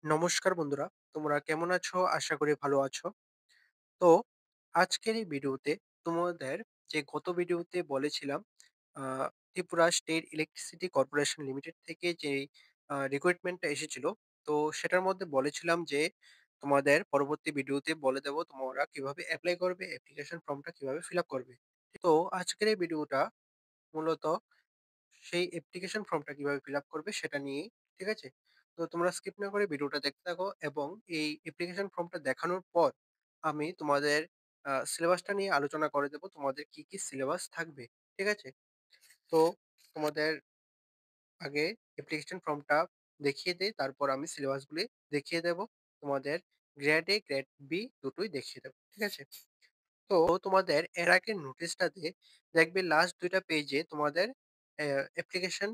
নমস্কার বন্ধুরা, তোমরা কেমন আছো? আশা করি ভালো আছো। তো আজকের এই ভিডিওতে তোমাদের যে গত ভিডিওতে বলেছিলাম uh Tripura state electricity corporation limited থেকে যেই রিক্রুটমেন্টটা এসেছিল, তো সেটার মধ্যে বলেছিলাম যে তোমাদের পরবর্তী ভিডিওতে বলে দেব তোমরা কিভাবে এপ্লাই করবে, অ্যাপ্লিকেশন ফর্মটা কিভাবে ফিল আপ করবে। তো আজকের এই ভিডিওটা মূলত সেই অ্যাপ্লিকেশন ফর্মটা কিভাবে ফিল আপ করবে সেটা নিয়েই, ঠিক আছে? তো তোমরা স্কিপ না করে ভিডিওটা দেখতে থাকো এবং এই অ্যাপ্লিকেশন ফর্মটা দেখানোর পর আমি তোমাদের সিলেবাসটা নিয়ে আলোচনা করে দেব। তোমাদের কি, কি সিলেবাস থাকবে, ঠিক আছে? তো তোমাদের আগে অ্যাপ্লিকেশন ফর্মটা দেখিয়ে দেই, তারপর আমি সিলেবাসগুলি দেখিয়ে দেব। তোমাদের গ্রেড A, গ্রেড B দুটোই দেখিয়ে দেব, ঠিক আছে? তো তোমাদের এর আগের নোটিশটাতে দেখবে লাস্ট ২ টা পেজে তোমাদের অ্যাপ্লিকেশন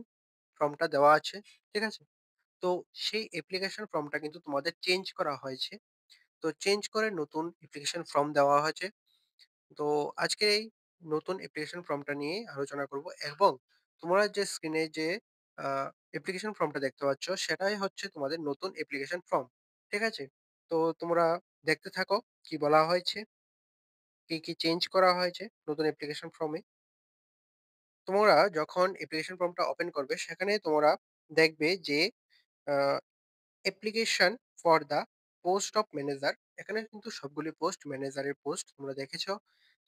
ফর্মটা দেওয়া আছে। ঠিক আছে? তো সেই অ্যাপ্লিকেশন ফর্মটা কিন্তু তোমাদের চেঞ্জ করা হয়েছে। তো চেঞ্জ করে নতুন অ্যাপ্লিকেশন ফর্ম দেওয়া হয়েছে। তো আজকে এই নতুন অ্যাপ্লিকেশন ফর্মটা নিয়ে আলোচনা করব এবং তোমরা যে স্ক্রিনে যে আ অ্যাপ্লিকেশন ফর্মটা দেখতে পাচ্ছ সেটাই হচ্ছে তোমাদের নতুন অ্যাপ্লিকেশন ফর্ম। ঠিক আছে? তো তোমরা দেখতে থাকো কি বলা হয়েছে, কি, কি চেঞ্জ করা হয়েছে নতুন অ্যাপ্লিকেশন ফর্মে। তোমরা যখন অ্যাপ্লিকেশন ফর্মটা ওপেন করবে সেখানে তোমরা দেখবে যে uh application for the post of manager, এখানে কিন্তু সবগুলি পোস্ট ম্যানেজারের পোস্ট তোমরা দেখেছো।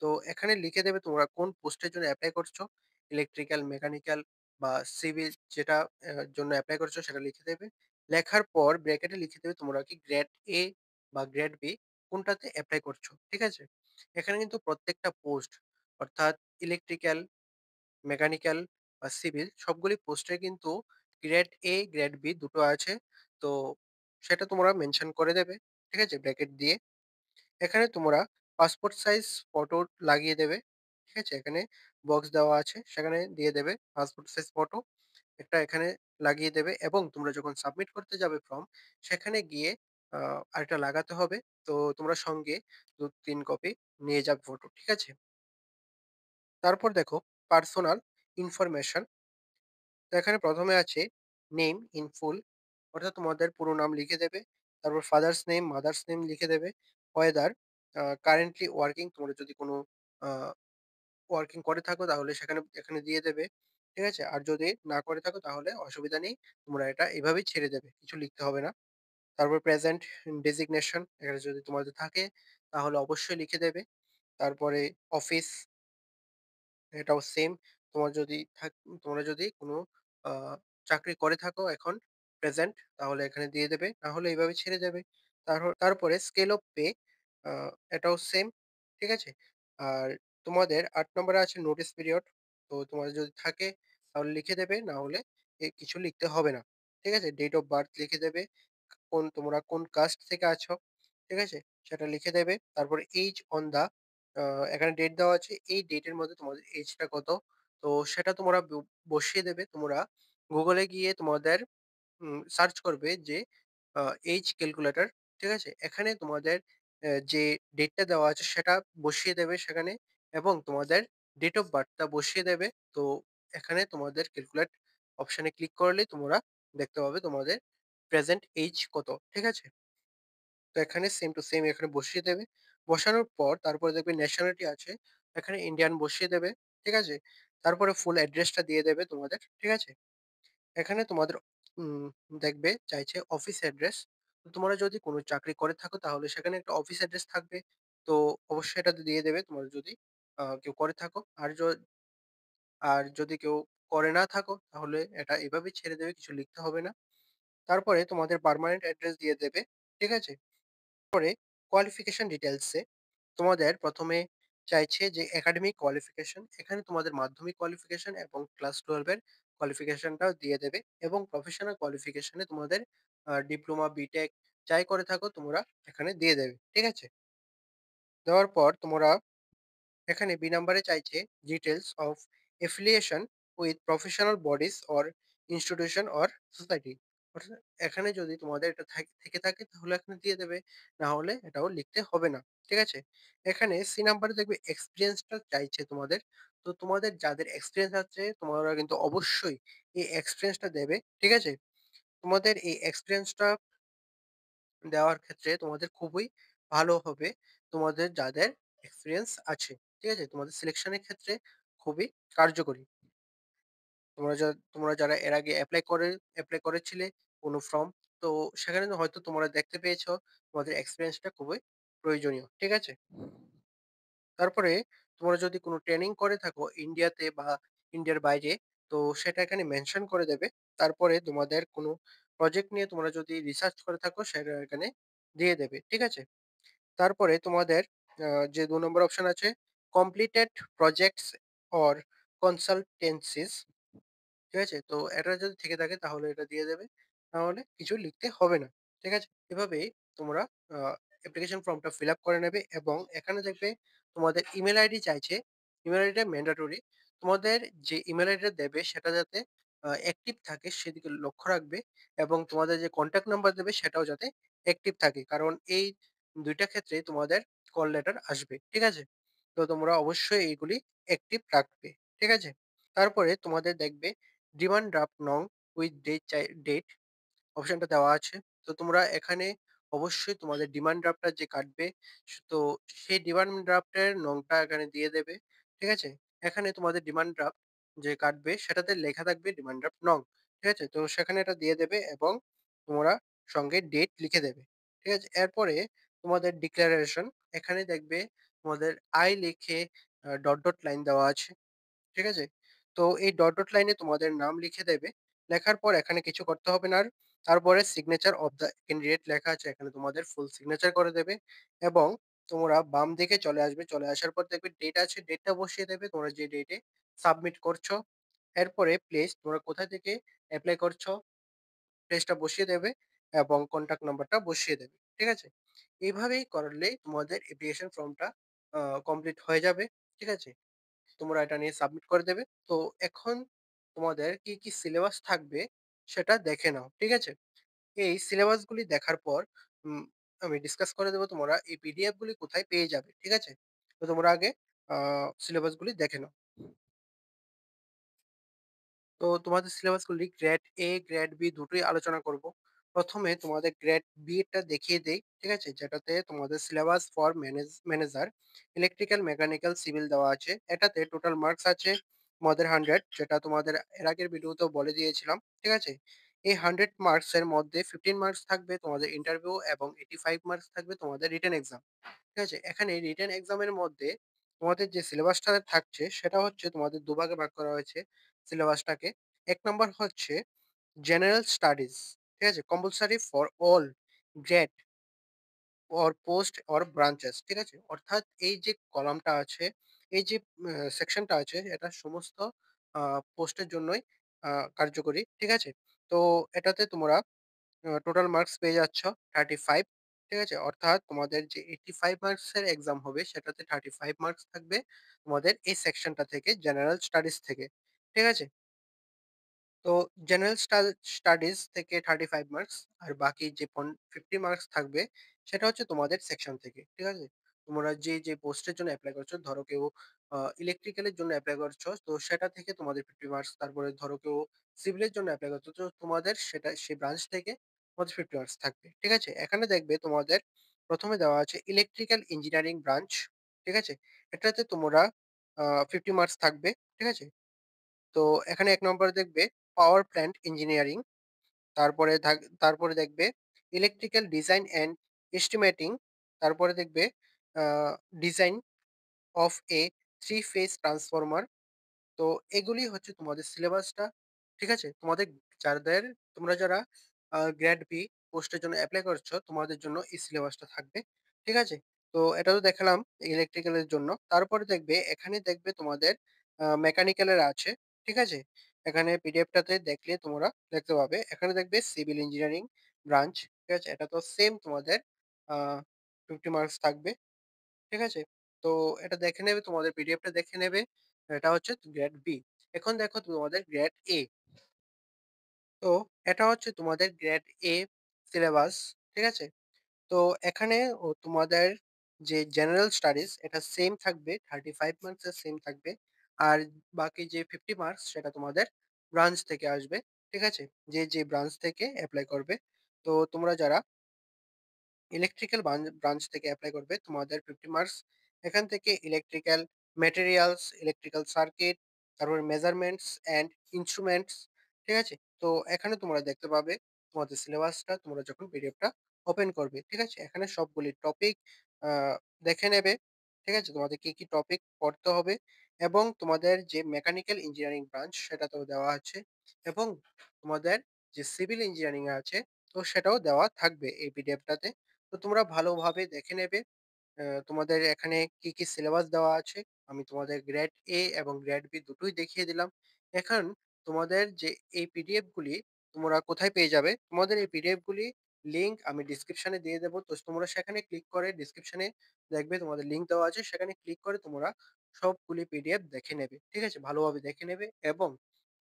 তো এখানে লিখে দেবে তোমরা কোন পোস্টের জন্য এপ্লাই করছো। ইলেকট্রিক্যাল, মেকানিক্যাল বা সিভিল যেটা জন্য এপ্লাই করছো সেটা লিখে দেবে। লেখার পর ব্র্যাকেটে লিখে দেবে তোমরা কি গ্রেড এ বা গ্রেড বি কোনটাতে এপ্লাই করছো। ঠিক আছে? এখানে কিন্তু প্রত্যেকটা পোস্ট অর্থাৎ ইলেকট্রিক্যাল, মেকানিক্যাল বা সিভিল সবগুলি পোস্টে কিন্তু গ্রেড এ, গ্রেড বি দুটো আছে। তো সেটা তোমরা মেনশন করে দেবে। ঠিক আছে? ব্র্যাকেট দিয়ে। এখানে তোমরা পাসপোর্ট সাইজ ফটো লাগিয়ে দেবে। ঠিক আছে? এখানে বক্স দেওয়া আছে সেখানে দিয়ে দেবে পাসপোর্ট সাইজ ফটো। একটা এখানে লাগিয়ে দেবে এবং তোমরা যখন সাবমিট করতে যাবে ফর্ম সেখানে গিয়ে আরেকটা লাগাতে হবে। তো তোমরা সঙ্গে ২-৩ কপি নিয়ে যাবে ফটো। ঠিক আছে? তারপর দেখো পার্সোনাল ইনফরমেশন। তো এখানে ১ম এ আছে নেম ইন ফুল, অর্থাৎ তোমাদের পুরো নাম লিখে দেবে। তারপর ফাদারস নেম, মাদারস নেম লিখে দেবে। ওয়েদার কারেন্টলি ওয়ার্কিং, তোমরা যদি কোনো আ ওয়ার্কিং করে থাকো তাহলে সেখানে এখানে দিয়ে দেবে। ঠিক আছে? আর যদি না করে থাকো তাহলে অসুবিধা নেই। তোমরা এটা এভাবেই ছেড়ে দেবে। কিছু লিখতে হবে না। তারপর প্রেজেন্ট ডেজিগনেশন এখানে যদি তোমাদের থাকে তাহলে অবশ্যই লিখে দেবে। তারপরে অফিস এটাও সেম। তোমার যদি তোমরা যদি কোনো আ চাকরি করে থাকো এখন প্রেজেন্ট তাহলে এখানে দিয়ে দেবে। না হলে এভাবে ছেড়ে দেবে। তারপরে স্কেল অফ পে আ এটাও সেম। ঠিক আছে? আর তোমাদের ৮ নম্বরে আছে নোটিস পিরিয়ড। তো তোমাদের যদি থাকে তাহলে লিখে দেবে। না হলে কিছু লিখতে হবে না। ঠিক আছে? ডেট অফ বার্থ লিখে দেবে। তোমরা কোন কাস্ট থেকে আছো। ঠিক আছে? সেটা লিখে দেবে। তারপরে এইজ অন দা আ এখানে ডেট দেওয়া আছে। এই ডেটের মধ্যে তোমাদের এজটা কত? তো সেটা তোমরা বসিয়ে দেবে। তোমরা Google এ গিয়ে তোমাদের সার্চ করবে যে আ এজ ক্যালকুলেটর। ঠিক আছে? এখানে তোমাদের যে ডেটটা দেওয়া আছে সেটা বসিয়ে দেবে সেখানে এবং তোমাদের ডেট অফ বার্থটা বসিয়ে দেবে। তো এখানে তোমাদের ক্যালকুলেট অপশনে ক্লিক করলেই তোমরা দেখতে পাবে তোমাদের প্রেজেন্ট এজ কত। ঠিক আছে? তো এখানে সেম টু সেম এখানে বসিয়ে দেবে। বসানোর পর তারপরে দেখবে ন্যাশনালিটি আছে। এখানে ইন্ডিয়ান বসিয়ে দেবে। ঠিক আছে? তারপরে ফুল অ্যাড্রেসটা দিয়ে দেবে তোমাদের। ঠিক আছে? এখানে তোমাদের উম দেখবে চাইছে অফিস অ্যাড্রেস। তো তোমরা যদি কোনো চাকরি করে থাকো তাহলে সেখানে একটা অফিস অ্যাড্রেস থাকবে। তো অবশ্যই এটাতে দিয়ে দেবে তোমরা যদি কেউ করে থাকো। আর যদি কেউ করে না থাকো তাহলে এটা এভাবেই ছেড়ে দেবে। কিছু লিখতে হবে না। তারপরে তোমাদের পার্মানেন্ট অ্যাড্রেস দিয়ে দেবে। ঠিক আছে? পরে কোয়ালিফিকেশন ডিটেইলস এ তোমাদের ১ম এ চাইছে যে একাডেমিক কোয়ালিফিকেশন, এখানে তোমাদের মাধ্যমিক কোয়ালিফিকেশন এবং ক্লাস 12 এর কোয়ালিফিকেশনটাও দিয়ে দেবে এবং প্রফেশনাল কোয়ালিফিকেশন এ তোমাদের ডিপ্লোমা, বিটেক যাই করে থাকো তোমরা এখানে দিয়ে দেবে। ঠিক আছে? দেওয়ার পর তোমরা এখানে বি নাম্বারে চাইছে details of affiliation with professional bodies or institution or society. অর্থাৎ এখানে যদি তোমাদের এটা থেকে থাকে তাহলে এখানে দিয়ে দেবে। না হলে এটাও লিখতে হবে না। ঠিক আছে? এখানে সি নাম্বারে দেখবে এক্সপেরিয়েন্সটা চাইছে তোমাদের। তো তোমাদের যাদের এক্সপেরিয়েন্স আছে তোমরা কিন্তু অবশ্যই এই এক্সপেরিয়েন্সটা দেবে। ঠিক আছে? তোমাদের এই এক্সপেরিয়েন্সটা দেওয়ার ক্ষেত্রে তোমাদের খুবই ভালো হবে। তোমাদের যাদের এক্সপেরিয়েন্স আছে। ঠিক আছে? তোমাদের সিলেকশন এর ক্ষেত্রে খুবই কার্যকরী। তোমরা যারা এর আগে এপ্লাই করেছিলে কোনো ফর্ম, তো সেখানে হয়তো তোমরা দেখতে পেয়েছ তোমাদের এক্সপেরিয়েন্সটা খুবই প্রয়োজনীয়। ঠিক আছে? তারপরে তোমরা যদি কোনো ট্রেনিং করে থাকো ইন্ডিয়াতে বা ইন্ডিয়ার বাইরে, তো সেটা এখানে মেনশন করে দেবে। তারপরে তোমাদের কোনো প্রজেক্ট নিয়ে তোমরা যদি রিসার্চ করে থাকো সেটা এখানে দিয়ে দেবে। ঠিক আছে? তারপরে তোমাদের যে ২ নম্বর অপশন আছে completed projects or consultancies, ঠিক আছে? তো এটা যদি থেকে থাকে তাহলে এটা দিয়ে দেবে। নাহলে কিছু লিখতে হবে না। ঠিক আছে? এভাবেই তোমরা আ অ্যাপ্লিকেশন ফর্মটা ফিল আপ করে নেবে এবং এখানে দেখবে তোমাদের ইমেইল আইডি চাইছে। ইমেইল আইডিটা ম্যান্ডেটরি। তোমাদের যে ইমেইল আইডিটা দেবে সেটা যাতে অ্যাক্টিভ থাকে সেদিকে লক্ষ্য রাখবে এবং তোমাদের যে কনট্যাক্ট নাম্বার দেবে সেটাও যাতে অ্যাক্টিভ থাকে। কারণ এই ২ টা ক্ষেত্রেই তোমাদের কল লেটার আসবে। ঠিক আছে? তো তোমরা অবশ্যই এইগুলি অ্যাক্টিভ রাখবে। ঠিক আছে? তারপরে তোমাদের দেখবে ডিমান্ড ড্রাফট নং উইথ ডেট অপশনটা দেওয়া আছে। তো তোমরা এখানে অবশ্যই তোমাদের ডিমান্ড ড্রাফটটা যে কাটবে তো সেই ডিমান্ড ড্রাফটের নংটা এখানে দিয়ে দেবে। ঠিক আছে? এখানে তোমাদের ডিমান্ড ড্রাফট যে কাটবে সেটাতে লেখা থাকবে ডিমান্ড ড্রাফট নং। ঠিক আছে? তো সেখানে এটা দিয়ে দেবে এবং তোমরা সঙ্গে ডেট লিখে দেবে। ঠিক আছে? এরপরে তোমাদের ডিক্লারেশন এখানে দেখবে তোমাদের আই লিখে ডট লাইন দেওয়া আছে। ঠিক আছে? তো এই ডট লাইনে তোমাদের নাম লিখে দেবে। লেখার পর এখানে কিছু করতে হবে না আর। তারপরে সিগনেচার অফ দ্যা ক্যান্ডিডেট লেখা আছে। এখানে তোমাদের ফুল সিগনেচার করে দেবে এবং তোমরা বাম দিকে চলে আসবে। চলে আসার পর দেখবে ডেট আছে, ডেটটা বসিয়ে দেবে তোমরা যে ডেটে সাবমিট করছো। এরপরে প্লেস তোমরা কোথা থেকে এপ্লাই করছো, প্লেসটা বসিয়ে দেবে এবং কনট্যাক্ট নাম্বারটা বসিয়ে দেবে। ঠিক আছে? এভাবেই করলেই তোমাদের অ্যাপ্লিকেশন ফর্মটা আ কমপ্লিট হয়ে যাবে। ঠিক আছে? তোমরা এটা নিয়ে সাবমিট করে দেবে। তো এখন তোমাদের কি সিলেবাস থাকবে সেটা দেখে নাও। ঠিক আছে? এই সিলেবাস গুলি দেখার পর উম আমি ডিসকাস করে দেব তোমরা এই পিডিএফ গুলি কোথায় পেয়ে যাবে। ঠিক আছে? তো তোমরা আগে আ সিলেবাস গুলি দেখে নাও। তো তোমাদের সিলেবাসগুলি গ্রেড এ, গ্রেড বি দুটোই আলোচনা করব। ১ম এ তোমাদের গ্রেড বি টা দেখিয়ে দেই। ঠিক আছে? যেটাতে তোমাদের syllabus for manager electrical, mechanical, civil দেওয়া আছে। এটাতে টোটাল মার্কস আছে তোমাদের 100, যেটা তোমাদের এর আগের ভিডিওতেও বলে দিয়েছিলাম। ঠিক আছে? এই 100 মার্কস এর মধ্যে 15 মার্কস থাকবে তোমাদের ইন্টারভিউ এবং 85 মার্কস থাকবে তোমাদের রিটেন এক্সাম। ঠিক আছে? এখানে রিটেন এক্সাম এর মধ্যে তোমাদের যে সিলেবাসটা থাকছে সেটা হচ্ছে তোমাদের দুভাগে ভাগ করা হয়েছে সিলেবাসটাকে। ১ নাম্বার হচ্ছে জেনারেল স্টাডিজ। ঠিক আছে? Compulsory for all grade or post or branches. ঠিক আছে? অর্থাৎ এই যে কলামটা আছে, এই যে সেকশনটা আছে এটা সমস্ত আ পোস্টের জন্যই আ কার্যকরী। ঠিক আছে? তো এটাতে তোমরা টোটাল মার্কস পেয়ে যাচ্ছ 35। ঠিক আছে? অর্থাৎ তোমাদের যে 85 মার্কস এর এক্সাম হবে সেটাতে 35 মার্কস থাকবে তোমাদের এই সেকশনটা থেকে জেনারেল স্টাডিজ থেকে। ঠিক আছে? তো জেনারেল স্টাডিজ থেকে 35 মার্কস আর বাকি যে 50 মার্কস থাকবে সেটা হচ্ছে তোমাদের সেকশন থেকে। ঠিক আছে? তোমরা যে পোস্টের জন্য এপ্লাই করছো, ধরো কেউ ইলেকট্রিক্যাল এর জন্য এপ্লাই করছো, তো সেটা থেকে তোমাদের 50 মার্কস। তারপরে ধরো কেউ সিভিল এর জন্য এপ্লাই করছো, তো তোমাদের সেটা সেই ব্রাঞ্চ থেকে তোমাদের 50 মার্কস থাকবে। ঠিক আছে? এখানে দেখবে তোমাদের ১ম এ দেওয়া আছে ইলেকট্রিক্যাল ইঞ্জিনিয়ারিং ব্রাঞ্চ। ঠিক আছে? এটাতে তোমরা 50 মার্কস থাকবে। ঠিক আছে? তো এখানে ১ নম্বরে দেখবে পাওয়ার প্ল্যান্ট ইঞ্জিনিয়ারিং। তারপরে দেখবে ইলেকট্রিক্যাল ডিজাইন অ্যান্ড এস্টিমেটিং। তারপরে দেখবে uh design of a 3 phase transformer. তো এগুলি হচ্ছে তোমাদের সিলেবাসটা। ঠিক আছে? তোমরা যারা গ্রেড বি পোস্টের জন্য এপ্লাই করছো, তোমাদের জন্য এই সিলেবাসটা থাকবে। ঠিক আছে? তো এটা তো দেখালাম ইলেকট্রিক্যাল এর জন্য। তারপরে দেখবে এখানে দেখবে তোমাদের মেকানিক্যাল এর আছে। ঠিক আছে? এখানে পিডিএফটাতে দেখলে তোমরা দেখতে পাবে। এখানে দেখবে সিভিল ইঞ্জিনিয়ারিং ব্রাঞ্চ। ঠিক আছে? এটা তো সেম তোমাদের আ 50 মার্কস থাকবে। ঠিক আছে? তো এটা দেখে নেবে, তোমাদের পিডিএফটা দেখে নেবে। এটা হচ্ছে গ্রেড বি। এখন দেখো তোমাদের গ্রেড এ। তো এটা হচ্ছে তোমাদের গ্রেড এ সিলেবাস। ঠিক আছে? তো এখানে তোমাদের যে জেনারেল স্টাডিজ এটা সেম থাকবে। 35 মার্কস এর সেম থাকবে। আর বাকি যে 50 মার্কস সেটা তোমাদের ব্রাঞ্চ থেকে আসবে। ঠিক আছে? যে ব্রাঞ্চ থেকে এপ্লাই করবে। তো তোমরা যারা ইলেকট্রিক্যাল ব্রাঞ্চ থেকে এপ্লাই করবে তোমাদের 50 মার্কস। এখান থেকে ইলেকট্রিক্যাল ম্যাটেরিয়ালস, ইলেকট্রিক্যাল সার্কিট, তারপরে মেজারমেন্টস অ্যান্ড ইন্সট্রুমেন্টস। ঠিক আছে? তো এখানে তোমরা দেখতে পাবে তোমাদের সিলেবাসটা তোমরা যখন পিডিএফটা ওপেন করবে। ঠিক আছে? এখানে সবগুলি টপিক আ দেখে নেবে। ঠিক আছে? তোমাদের কি, কি টপিক পড়তে হবে এবং তোমাদের যে মেকানিক্যাল ইঞ্জিনিয়ারিং ব্রাঞ্চ সেটাতেও দেওয়া আছে এবং তোমাদের যে সিভিল ইঞ্জিনিয়ারিং আছে তো সেটাও দেওয়া থাকবে এই পিডিএফটাতে। তো তোমরা ভালোভাবে দেখে নেবে। তোমাদের এখানে কি, কি সিলেবাস দেওয়া আছে। আমি তোমাদের গ্রেড A এবং গ্রেড B দুটোই দেখিয়ে দিলাম। এখন তোমাদের যে এই পিডিএফ গুলি তোমরা কোথায় পেয়ে যাবে? তোমাদের এই পিডিএফ গুলি লিঙ্ক আমি ডেসক্রিপশনে দিয়ে দেব। তো তোমরা সেখানে ক্লিক করে ডেসক্রিপশনে দেখবে তোমাদের লিঙ্ক দেওয়া আছে। সেখানে ক্লিক করে তোমরা সবগুলি পিডিএফ দেখে নেবে। ঠিক আছে? ভালোভাবে দেখে নেবে এবং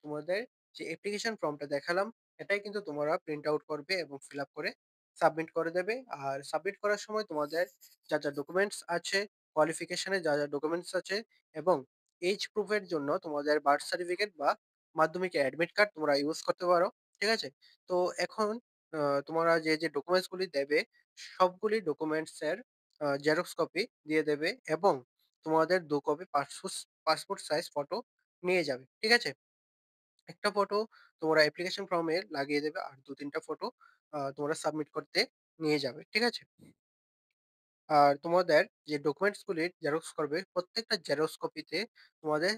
তোমাদের যে অ্যাপ্লিকেশন ফর্মটা দেখালাম এটাই কিন্তু তোমরা প্রিন্ট আউট করবে এবং ফিল আপ করে সাবমিট করে দেবে। আর সাবমিট করার সময় তোমাদের যা ডকুমেন্টস আছে, কোয়ালিফিকেশন এর যা ডকুমেন্টস আছে এবং এইজ প্রুফ এর জন্য তোমাদের বার্থ সার্টিফিকেট বা মাধ্যমিকের অ্যাডমিট কার্ড তোমরা ইউজ করতে পারো। ঠিক আছে? তো এখন তোমরা যে ডকুমেন্টস গুলি দেবে সবগুলি ডকুমেন্টস এর জেরক্স কপি দিয়ে দেবে এবং তোমাদের ২ কপি পাসপোর্ট সাইজ ফটো নিয়ে যাবে। ঠিক আছে? একটা ফটো তোমরা অ্যাপ্লিকেশন ফর্মে লাগিয়ে দেবে আর ২-৩ টা ফটো তোমরা সাবমিট করতে নিয়ে যাবে। ঠিক আছে? আর তোমাদের যে ডকুমেন্টস গুলির জেরক্স করবে, প্রত্যেকটা জেরক্স কপিতে তোমাদের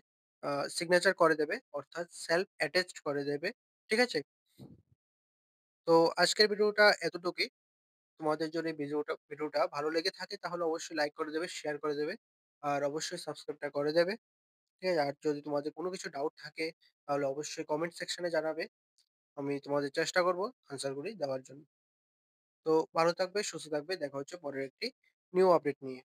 সিগনেচার করে দেবে। অর্থাৎ সেলফ অ্যাটেস্টড করে দেবে। ঠিক আছে? তো আজকের ভিডিওটা এতটুকুই। তোমাদের যদি ভিডিওটা ভালো লেগে থাকে তাহলে অবশ্যই লাইক করে দেবে, শেয়ার করে দেবে। আর অবশ্যই সাবস্ক্রাইবটা করে দেবে। ঠিক আছে? আর যদি তোমাদের কোনো কিছু ডাউট থাকে তাহলে অবশ্যই কমেন্ট সেকশনে জানাবে। আমি তোমাদের চেষ্টা করব আনসার গুলি দেওয়ার জন্য। তো ভালো থাকবে, সুস্থ থাকবে। দেখা হচ্ছে পরের একটি নিউ আপডেট নিয়ে।